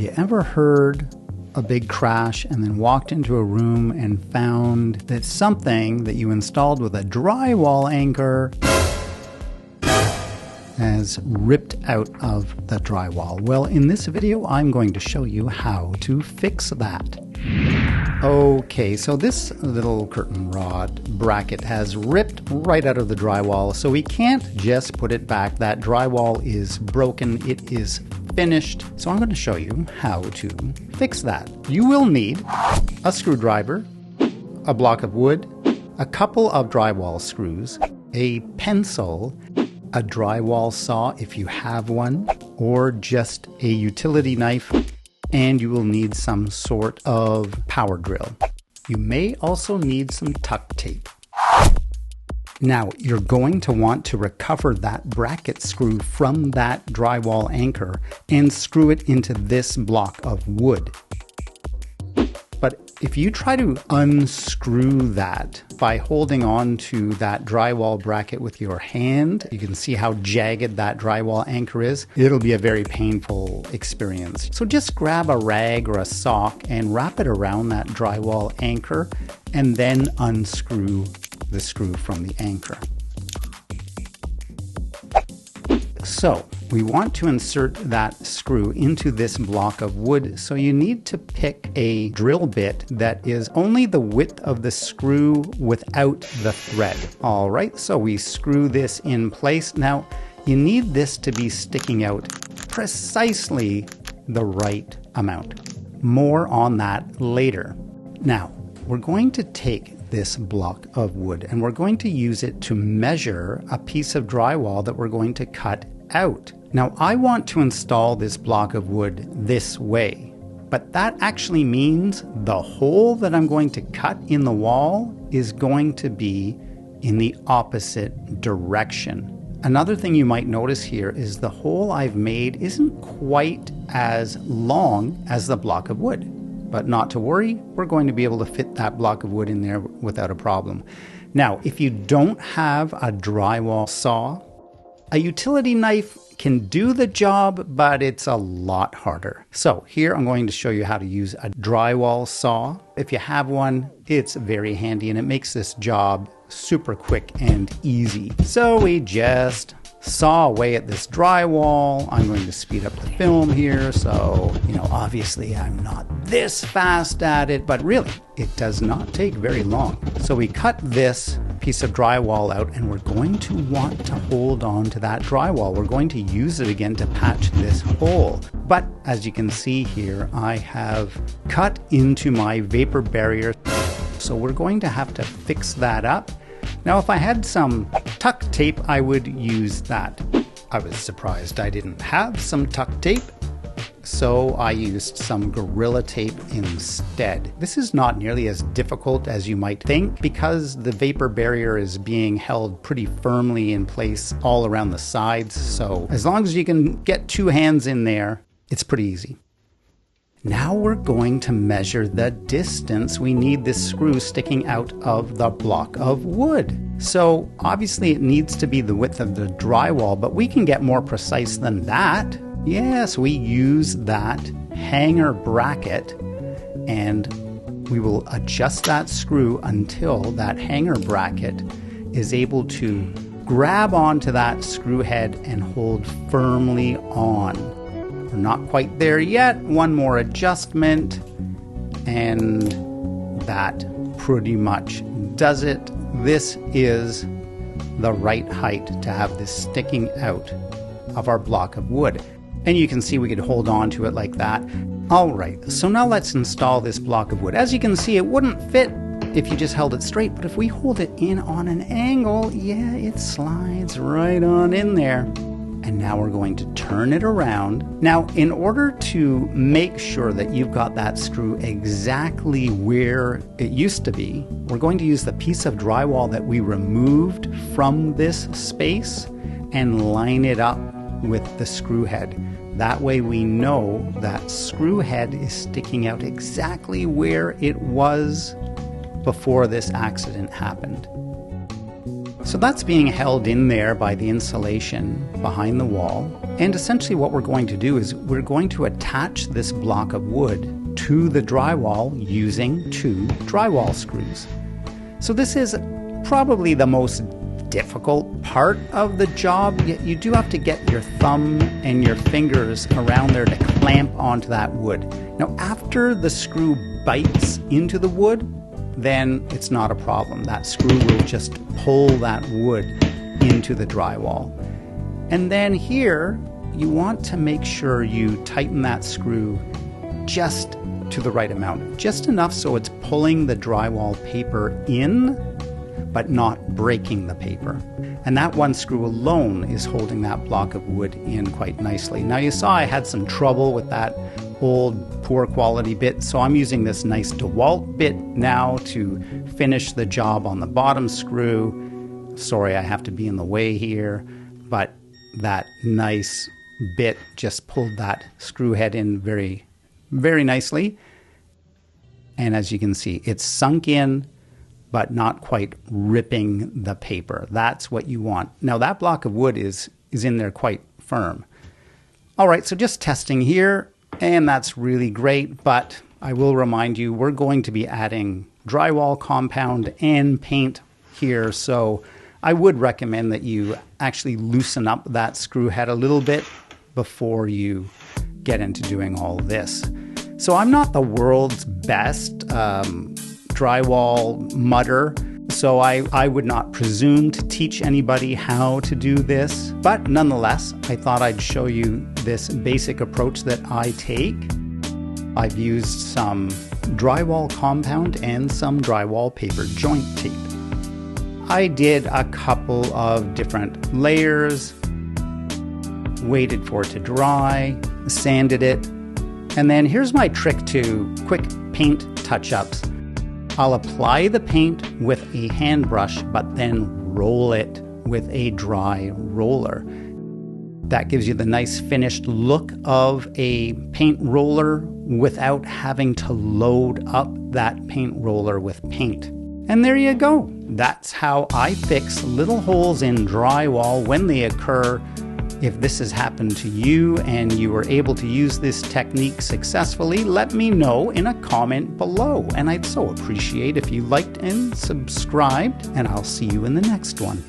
you ever heard a big crash and then walked into a room and found that something that you installed with a drywall anchor has ripped out of the drywall? Well, in this video, I'm going to show you how to fix that. Okay, so this little curtain rod bracket has ripped right out of the drywall, so we can't just put it back. That drywall is broken, it is finished. So I'm going to show you how to fix that. You will need a screwdriver, a block of wood, a couple of drywall screws, a pencil, a drywall saw if you have one, or just a utility knife, and you will need some sort of power drill. You may also need some tuck tape. Now, you're going to want to recover that bracket screw from that drywall anchor and screw it into this block of wood. But if you try to unscrew that by holding on to that drywall bracket with your hand, you can see how jagged that drywall anchor is. It'll be a very painful experience. So just grab a rag or a sock and wrap it around that drywall anchor and then unscrew the screw from the anchor. So we want to insert that screw into this block of wood, so you need to pick a drill bit that is only the width of the screw without the thread. All right, so we screw this in place. Now you need this to be sticking out precisely the right amount. More on that later. Now we're going to take this block of wood and we're going to use it to measure a piece of drywall that we're going to cut out. Now I want to install this block of wood this way, but that actually means the hole that I'm going to cut in the wall is going to be in the opposite direction. Another thing you might notice here is the hole I've made isn't quite as long as the block of wood. But not to worry, we're going to be able to fit that block of wood in there without a problem. Now, if you don't have a drywall saw, a utility knife can do the job, but it's a lot harder. So here I'm going to show you how to use a drywall saw. If you have one, it's very handy and it makes this job super quick and easy. So we just saw away at this drywall. I'm going to speed up the film here, so obviously I'm not this fast at it, but really it does not take very long. So we cut this piece of drywall out and we're going to want to hold on to that drywall. We're going to use it again to patch this hole. But as you can see here, I have cut into my vapor barrier, so we're going to have to fix that up. Now, if I had some tuck tape, I would use that. I was surprised I didn't have some tuck tape, so I used some Gorilla Tape instead. This is not nearly as difficult as you might think because the vapor barrier is being held pretty firmly in place all around the sides. So as long as you can get two hands in there, it's pretty easy. Now we're going to measure the distance we need this screw sticking out of the block of wood. So obviously it needs to be the width of the drywall, but we can get more precise than that. Yes, we use that hanger bracket and we will adjust that screw until that hanger bracket is able to grab onto that screw head and hold firmly on. We're not quite there yet. One more adjustment and that pretty much does it. This is the right height to have this sticking out of our block of wood. And you can see we could hold on to it like that. All right, so now let's install this block of wood. As you can see, it wouldn't fit if you just held it straight, but if we hold it in on an angle, yeah, it slides right on in there. And now we're going to turn it around. Now, in order to make sure that you've got that screw exactly where it used to be, we're going to use the piece of drywall that we removed from this space and line it up with the screw head. That way we know that screw head is sticking out exactly where it was before this accident happened. So that's being held in there by the insulation behind the wall. And essentially what we're going to do is we're going to attach this block of wood to the drywall using 2 drywall screws. So this is probably the most difficult part of the job. You do have to get your thumb and your fingers around there to clamp onto that wood. Now, after the screw bites into the wood, then it's not a problem. That screw will just pull that wood into the drywall. And then here, you want to make sure you tighten that screw just to the right amount. Just enough so it's pulling the drywall paper in, but not breaking the paper. And that one screw alone is holding that block of wood in quite nicely. Now you saw I had some trouble with that old poor quality bit, so I'm using this nice DeWalt bit now to finish the job on the bottom screw. Sorry, I have to be in the way here, but that nice bit just pulled that screw head in very, very nicely. And as you can see, it's sunk in, but not quite ripping the paper. That's what you want. Now that block of wood is in there quite firm. All right, so just testing here, and that's really great, but I will remind you, we're going to be adding drywall compound and paint here, so I would recommend that you actually loosen up that screw head a little bit before you get into doing all this. So I'm not the world's best drywall mudder, so I would not presume to teach anybody how to do this, but nonetheless, I thought I'd show you this basic approach that I take. I've used some drywall compound and some drywall paper joint tape. I did a couple of different layers, waited for it to dry, sanded it, and then here's my trick to quick paint touch-ups. I'll apply the paint with a hand brush, but then roll it with a dry roller. That gives you the nice finished look of a paint roller without having to load up that paint roller with paint. And there you go. That's how I fix little holes in drywall when they occur. If this has happened to you and you were able to use this technique successfully, let me know in a comment below. And I'd so appreciate if you liked and subscribed, and I'll see you in the next one.